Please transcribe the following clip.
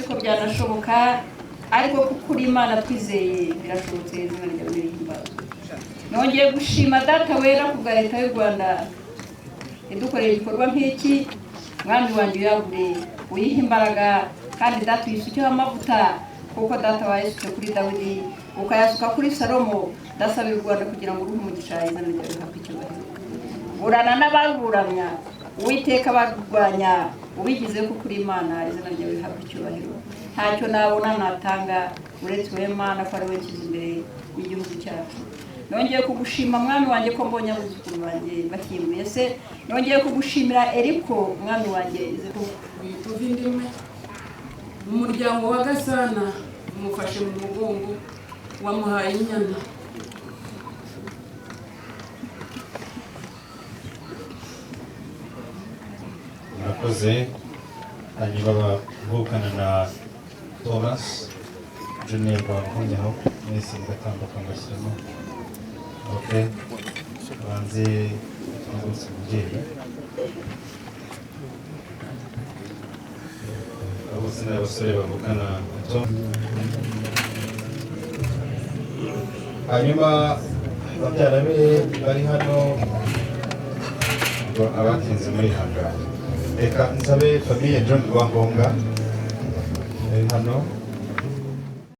ko byanashoboka ariko kuri Imana twizeye birashobotse izina ryawe rihimbaza. Nongeye gushima data wera ku bwa leta y'u Rwanda idukoreye igikorwa nk'iki. Mwami wanjye yagure uyiha imbaraga kandi data uyisukeho amavuta kuko data wayisutse kuri Dawidi ukayasuka kuri Salomo. Ndasabira u Rwanda kugira ngo uruhe umugisha izina ryawe rihabwe icyubahiro. Burana n'abaruramya Uwiteka barwanya ubigize ko kuri Imana izina ryawe rihabwe icyubahiro. Ntacyo nabona natanga uretse wewe Mana ko ari we kiza imbere y'igihugu cyacu. Nongeye kugushima mwami wanjye ko mbonye abuzukuru banjye bakimbuye se. Nongeye kugushimira Eriko mwami wanjye tuvindime umuryango wa Gasana umufashe mu mugongo wamuhaye inyana. Murakoze. Hanyuma bavukana na Thomas Junior bakunyeho mwese mugatambuka ngashyiramo. Okay, banze tungutse umubyeyi abose n'abasore bavukana na Tom. Hanyuma babyara be bari hano abatinze muri hangara. Reka nsabe famille John Rwangombwa hano